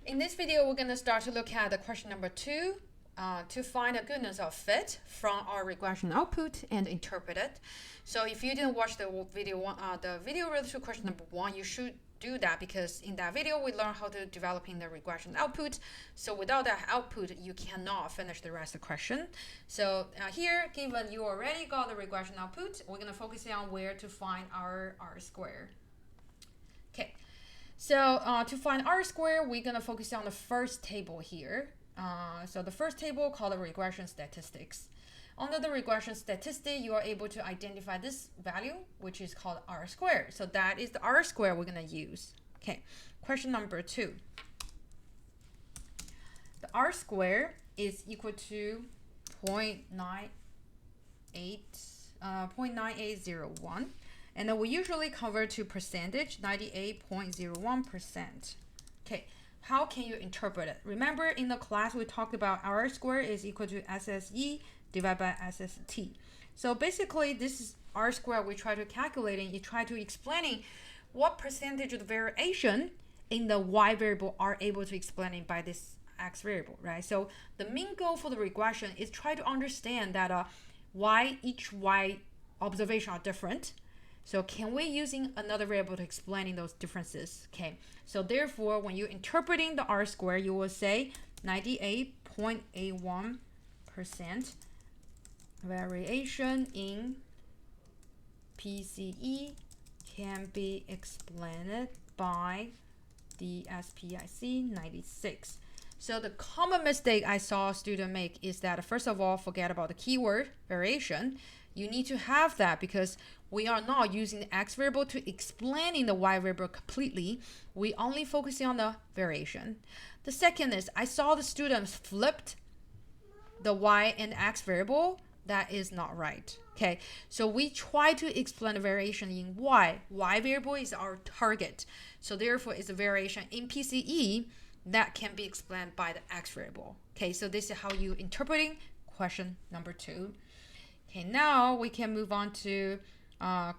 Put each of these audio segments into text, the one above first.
In this video, we're going to start to look at the question number 2 to find the goodness of fit from our regression output and interpret it. So if you didn't watch the video related to question number 1, you should do that because in that video we learned how to developing the regression output. So without that output, you cannot finish the rest of the question. So here, given you already got the regression output, we're going to focus on where to find our R-square. Okay. So to find R-square, we're going to focus on the first table here. So the first table called the regression statistics. Under the regression statistic, you are able to identify this value, which is called R-square. So that is the R-square we're going to use. Okay, question number 2. The R-square is equal to 0.9801. And then we usually convert to percentage, 98.01%. Okay, how can you interpret it? Remember in the class we talked about R-square is equal to SSE divided by SST. So basically this is R-square we try to calculating, you try to explaining what percentage of the variation in the Y variable are able to explaining by this X variable, right? So the main goal for the regression is try to understand that each Y observation are different. So can we using another variable to explaining those differences? Okay, so therefore when you're interpreting the R-square, you will say 98.81% variation in PCE can be explained by the SPIC 96. So the common mistake I saw a student make is that first of all, forget about the keyword variation. You need to have that because we are not using the X variable to explaining the Y variable completely. We only focusing on the variation. The second is I saw the students flipped the Y and X variable. That is not right. Okay, so we try to explain the variation in Y. Y variable is our target. So therefore it's a variation in PCE that can be explained by the X variable. Okay, so this is how you interpreting question number 2. Okay, now we can move on to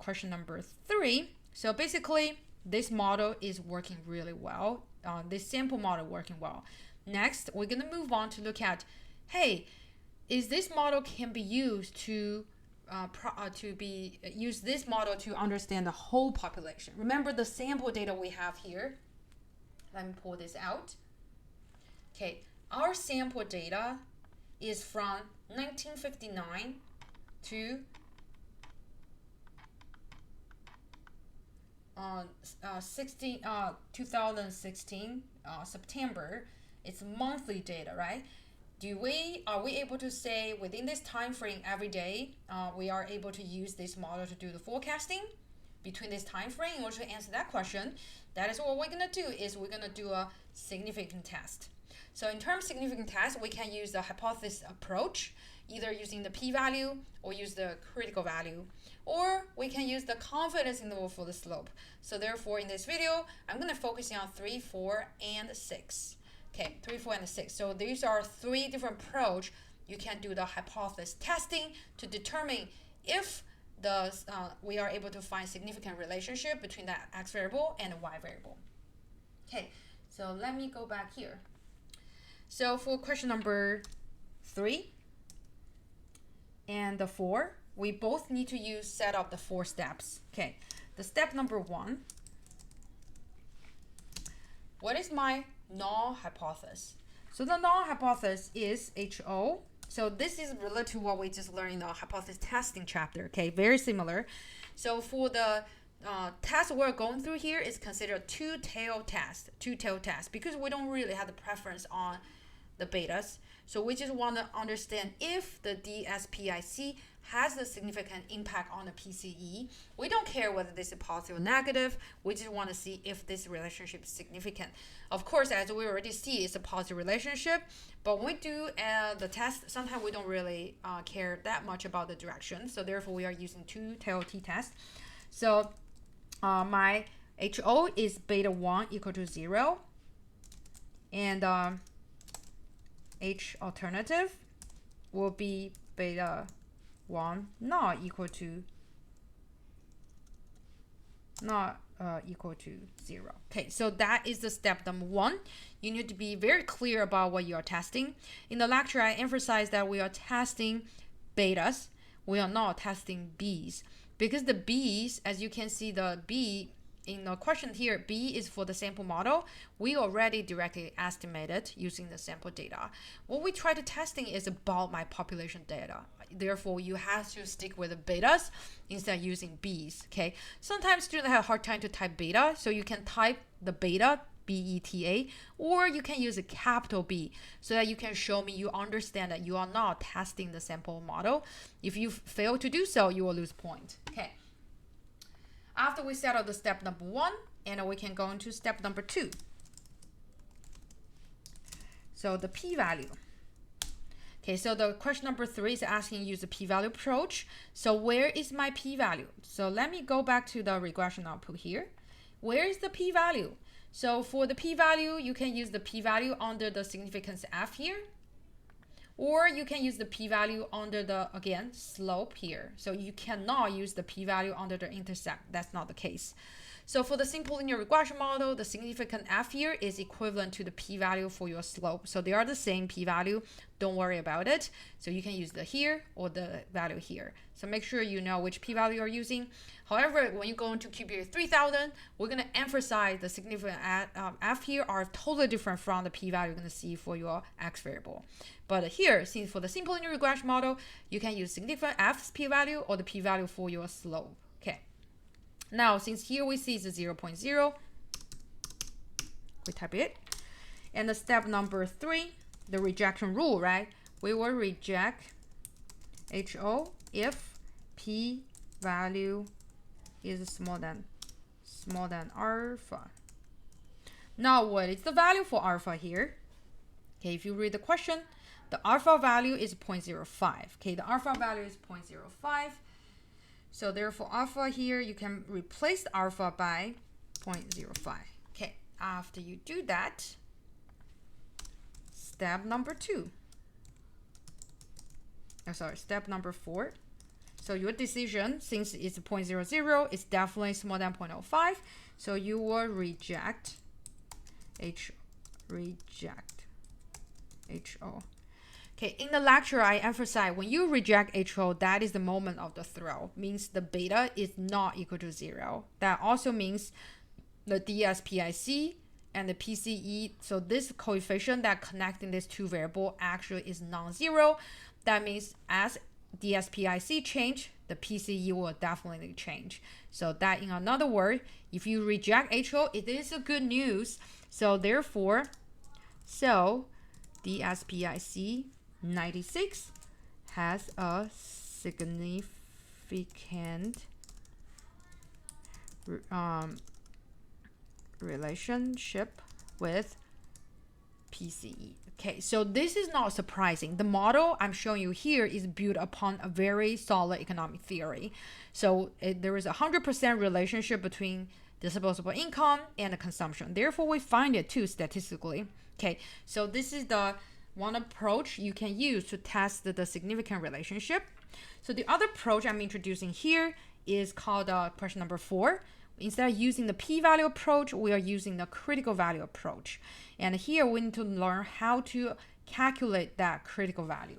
question number 3. So basically, this model is working really well. This sample model working well. Next, we're going to move on to look at, hey, is this model can be used to use this model to understand the whole population? Remember the sample data we have here. Let me pull this out. Okay, our sample data is from 1959 to 2016 September. It's monthly data, right? Are we able to say within this time frame every day we are able to use this model to do the forecasting between this time frame? In order to answer that question, that is what we're going to do is we're going to do a significant test. So in terms of significant test, we can use the hypothesis approach, either using the p-value or use the critical value, or we can use the confidence interval for the slope. So therefore in this video, I'm going to focus on 3, 4, and 6. Okay, 3, 4, and 6. So these are 3 different approach. You can do the hypothesis testing to determine if we are able to find significant relationship between that X variable and the Y variable. Okay, so let me go back here. So for question number 3 and the 4, we both need to set up the 4 steps. Okay, the step number 1. What is my null hypothesis? So the null hypothesis is HO. So this is related to what we just learned in the hypothesis testing chapter. Okay, very similar. So for the test we're going through here is considered two-tailed test because we don't really have the preference on the betas. So we just want to understand if the DSPIC has a significant impact on the PCE. We don't care whether this is positive or negative. We just want to see if this relationship is significant. Of course, as we already see, it's a positive relationship. But when we do the test, sometimes we don't really care that much about the direction. So therefore, we are using two-tailed t-test. So my HO is beta 1 equal to 0. And H alternative will be beta 1 not equal to equal to 0. Okay, so that is the step number 1. You need to be very clear about what you are testing. In the lecture, I emphasize that we are testing betas. We are not testing B's, because the B's, as you can see, the B in the question here, B is for the sample model. We already directly estimated using the sample data. What we try to testing is about my population data. Therefore, you have to stick with the betas instead of using B's. Okay. Sometimes students have a hard time to type beta, so you can type the beta, beta, or you can use a capital B so that you can show me you understand that you are not testing the sample model. If you fail to do so, you will lose point. Okay. After we settle the step number 1, and we can go into step number 2. So the p-value. Okay, so the question number 3 is asking use the p-value approach. So where is my p-value? So let me go back to the regression output here. Where is the p-value? So for the p-value, you can use the p-value under the significance f here. Or you can use the p-value under the, again, slope here. So you cannot use the p-value under the intercept. That's not the case. So for the simple linear regression model, the significant f here is equivalent to the p-value for your slope. So they are the same p-value. Don't worry about it. So you can use the here or the value here. So make sure you know which p-value you're using. However, when you go into QBA 3000, we're going to emphasize the significant f here are totally different from the p-value you're going to see for your x variable. But here, since for the simple linear regression model, you can use significant f's p-value or the p-value for your slope. Okay. Now, since here we see it's a 0.0, we type it. And the step number 3, the rejection rule, right? We will reject HO if p-value is smaller than alpha. Now, what is the value for alpha here? Okay, if you read the question, the alpha value is 0.05. Okay, the alpha value is 0.05. So therefore, alpha here, you can replace the alpha by 0.05. Okay, after you do that, step number 2. Step number 4. So your decision, since it's 0.00, it's definitely smaller than 0.05. So you will reject HO. Okay, in the lecture, I emphasize when you reject HO, that is the moment of the throw. Means the beta is not equal to 0. That also means the DSPIC and the PCE. So this coefficient that connecting these two variables actually is non-zero. That means as DSPIC change, the PCE will definitely change. So that in another word, if you reject HO, it is a good news. So therefore, DSPIC 96 has a significant relationship with PCE. Okay, so this is not surprising. The model I'm showing you here is built upon a very solid economic theory. So there is a 100% relationship between disposable income and the consumption. Therefore, we find it too statistically. Okay, so this is the one approach you can use to test the significant relationship. So the other approach I'm introducing here is called question number 4. Instead of using the p-value approach, we are using the critical value approach. And here we need to learn how to calculate that critical value.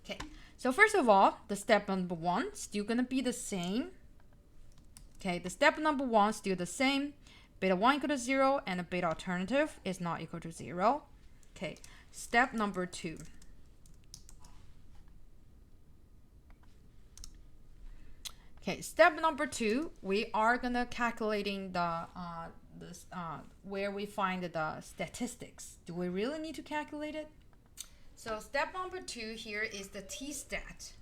Okay, so first of all, the step number 1 still gonna be the same. Okay, the step number 1 still the same. Beta 1 equal to 0 and the beta alternative is not equal to 0. Okay, step number 2. Okay, step number 2, we are gonna calculating the where we find the statistics. Do we really need to calculate it? So step number 2 here is the t-stat.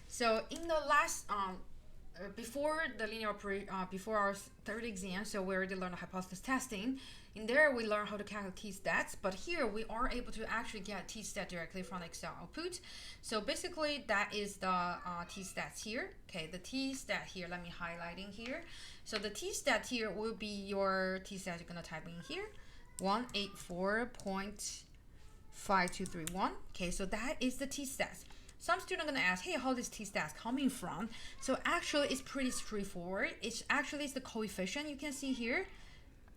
So in the last before the linear before our third exam, so we already learned hypothesis testing. In there, we learn how to calculate t-stats, but here we are able to actually get t-stat directly from the Excel output. So basically, that is the t-stats here. Okay, the t-stat here, let me highlight in here. So the t-stat here will be your t-stat you're gonna type in here, 184.5231. Okay, so that is the t-stats. some students are going to ask, hey, how this t-stats coming from? So actually, it's pretty straightforward. It's actually the coefficient you can see here.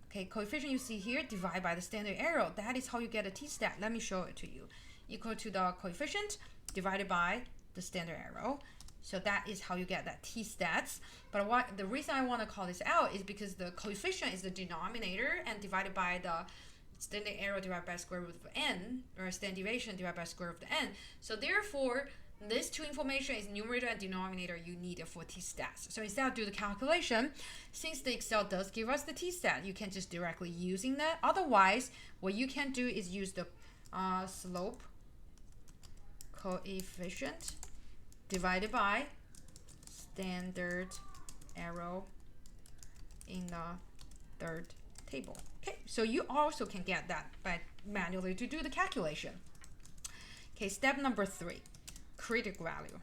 Okay, coefficient you see here divided by the standard error. That is how you get a t-stat. Let me show it to you. Equal to the coefficient divided by the standard error. So that is how you get that t-stats. But the reason I want to call this out is because the coefficient is the denominator and divided by the standard error divided by square root of n, or standard deviation divided by square root of n. So therefore, these two information is numerator and denominator you need for t-stats. So instead of do the calculation, since the Excel does give us the t-stat, you can just directly using that. Otherwise, what you can do is use the slope coefficient divided by standard error in the third table. Okay, so you also can get that by manually to do the calculation. Okay, step number 3, critical value.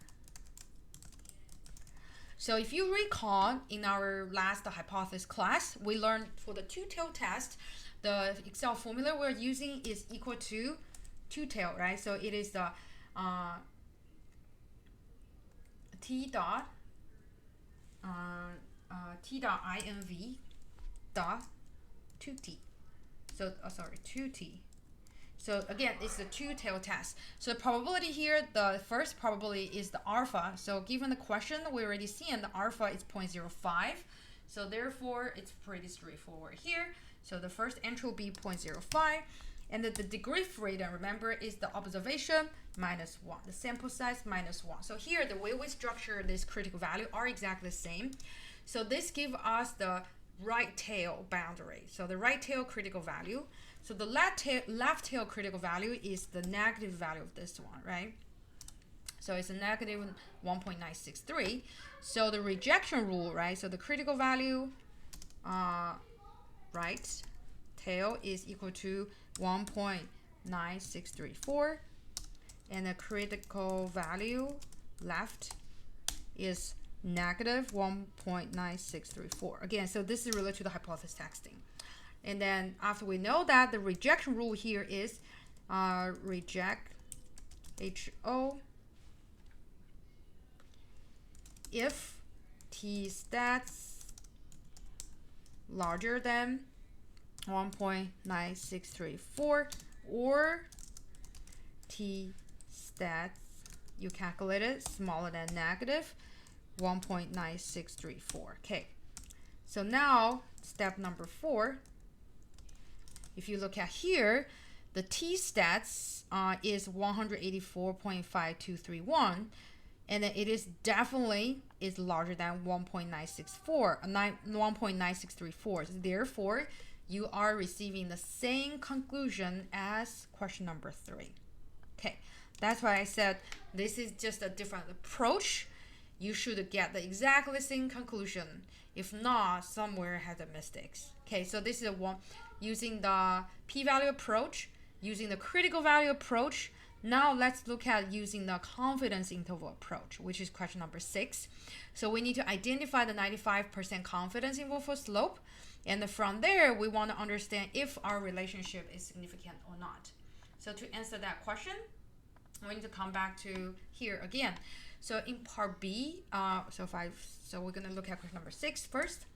So if you recall in our last hypothesis class, we learned for the two-tailed test, the Excel formula we're using is equal to two-tailed, right? So it is the t dot inv dot 2t. So sorry, 2t. So again, it's a two-tailed test. So the probability here, the first probability is the alpha. So given the question, we already seen the alpha is 0.05. So therefore, it's pretty straightforward here. So the first entry will be 0.05. And the degree freedom, remember, is the observation minus 1, the sample size minus 1. So here, the way we structure this critical value are exactly the same. So this gives us the right tail boundary. So the right tail critical value. So the left tail critical value is the negative value of this one, right? So it's a negative 1.963. So the rejection rule, right? So the critical value, right tail is equal to 1.9634, and the critical value left is negative 1.9634. Again, so this is related to the hypothesis testing. And then after we know that, the rejection rule here is reject HO if t-stats larger than 1.9634 or t-stats you calculated smaller than negative 1.9634. Okay, so now step number 4. If you look at here, the t-stats is 184.5231, and then it is definitely is larger than 1.964. Therefore, you are receiving the same conclusion as question number 3. Okay, that's why I said this is just a different approach. You should get the exactly same conclusion. If not, somewhere has a mistakes. Okay, so this is one using the p-value approach, using the critical value approach. Now let's look at using the confidence interval approach, which is question number 6. So we need to identify the 95% confidence interval for slope. And from there, we want to understand if our relationship is significant or not. So to answer that question, we need to come back to here again. So in part B, so we're going to look at question number 6 first.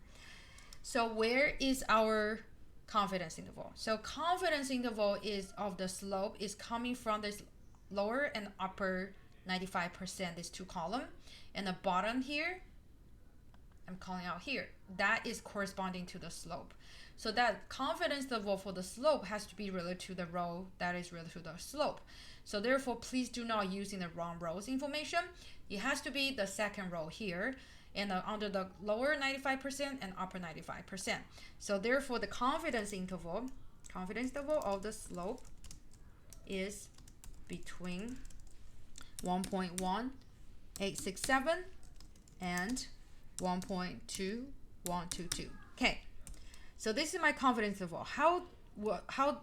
So where is our confidence interval? So confidence interval is of the slope is coming from this lower and upper 95%, this two column, and the bottom here, I'm calling out here, that is corresponding to the slope. So that confidence interval for the slope has to be related to the row that is related to the slope. So therefore, please do not use in the wrong rows information. It has to be the second row here, and under the lower 95% and upper 95%. So therefore, the confidence interval of the slope is between 1.1867 and 1.2122. Okay, so this is my confidence interval. How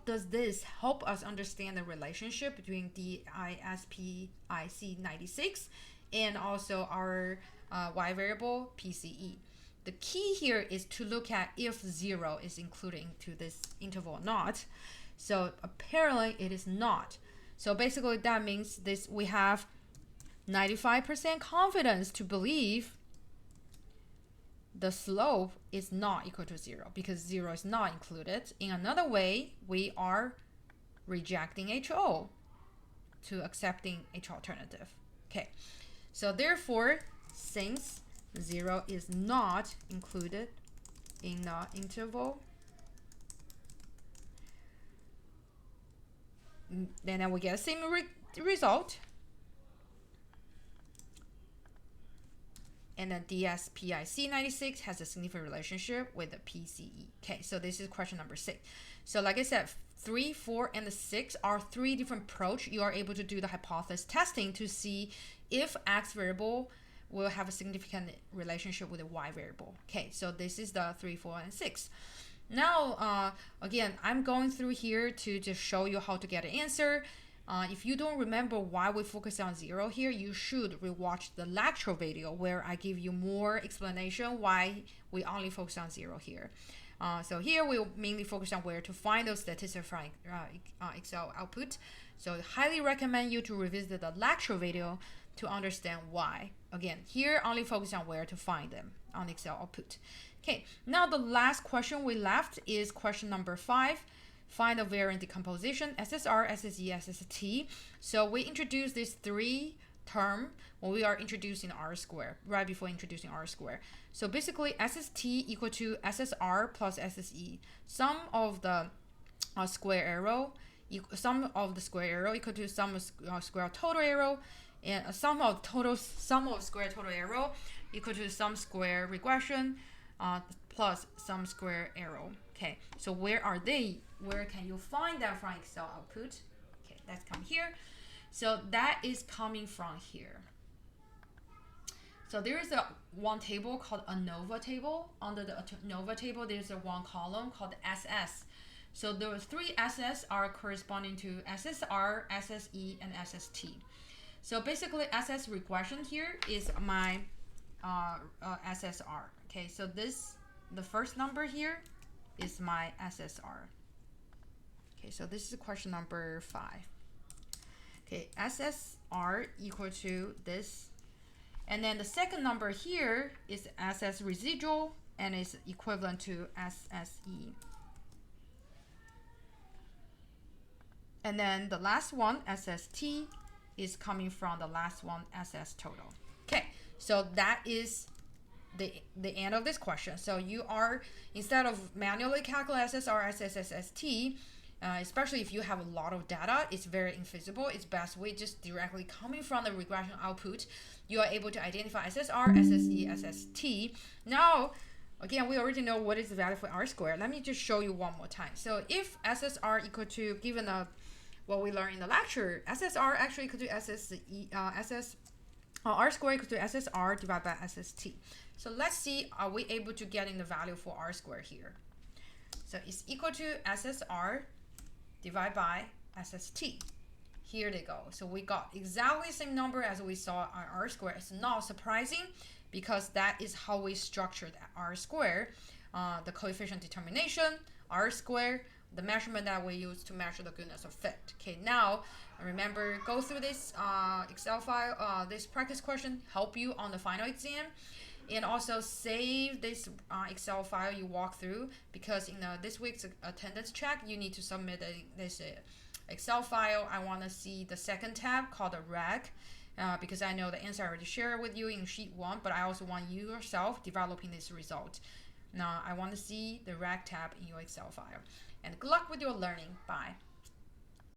does this help us understand the relationship between DISPIC 96 and also our y variable PCE? The key here is to look at if 0 is included into this interval or not. So apparently it is not. So basically that means this we have 95% confidence to believe the slope is not equal to 0 because 0 is not included. In another way, we are rejecting HO to accepting H alternative. Okay, so therefore, since 0 is not included in the interval, then we get the same result. And then DSPIC 96 has a significant relationship with the PCE. Okay, so this is question number 6. So like I said, 3, 4, and 6 are 3 different approaches. You are able to do the hypothesis testing to see if X variable will have a significant relationship with the Y variable. Okay, so this is the 3, 4, and 6. Now, again, I'm going through here to just show you how to get an answer. If you don't remember why we focus on 0 here, you should rewatch the lecture video where I give you more explanation why we only focus on 0 here. So here we'll mainly focus on where to find those statistics from Excel output. So I highly recommend you to revisit the lecture video to understand why. Again, here only focus on where to find them on Excel output. Okay, now the last question we left is question number 5. Find the variant decomposition, SSR, SSE, SST. So we introduced these 3 terms when we are introducing R square, right before introducing R square. So basically SST equal to SSR plus SSE. Sum of the square arrow, sum of the square arrow equal to sum of square total arrow, and sum of square total arrow equal to sum square regression plus sum square arrow. Okay, so where are they? Where can you find them from Excel output? Okay, let's come here. So that is coming from here. So there is one table called ANOVA table. Under the ANOVA table, there's one column called SS. So those 3 SS are corresponding to SSR, SSE, and SST. So basically, SS regression here is my SSR. Okay, so the first number here is my SSR. Okay, so this is question number 5. Okay, SSR equal to this. And then the second number here is SS residual and is equivalent to SSE. And then the last one, SST, is coming from the last one, SS total. Okay, so that is the end of this question. So you are, instead of manually calculate SSR, SST, especially if you have a lot of data, it's very infeasible. It's best way just directly coming from the regression output. You are able to identify SSR, SSE, SST. Now, again, we already know what is the value for R squared. Let me just show you one more time. So if SSR equal to, given what we learned in the lecture, SSR actually equal to R squared equal to SSR divided by SST. So let's see, are we able to get in the value for R squared here? So it's equal to SSR divided by SST. Here they go. So we got exactly the same number as we saw on R squared. It's not surprising because that is how we structured R squared. The coefficient determination, R squared, the measurement that we use to measure the goodness of fit. Okay, now remember, go through this Excel file, this practice question, help you on the final exam. And also save this Excel file you walk through, because in this week's attendance check, you need to submit this Excel file. I want to see the second tab called the reg, because I know the answer I already shared with you in sheet 1, but I also want you yourself developing this result. Now I want to see the reg tab in your Excel file. And good luck with your learning. Bye.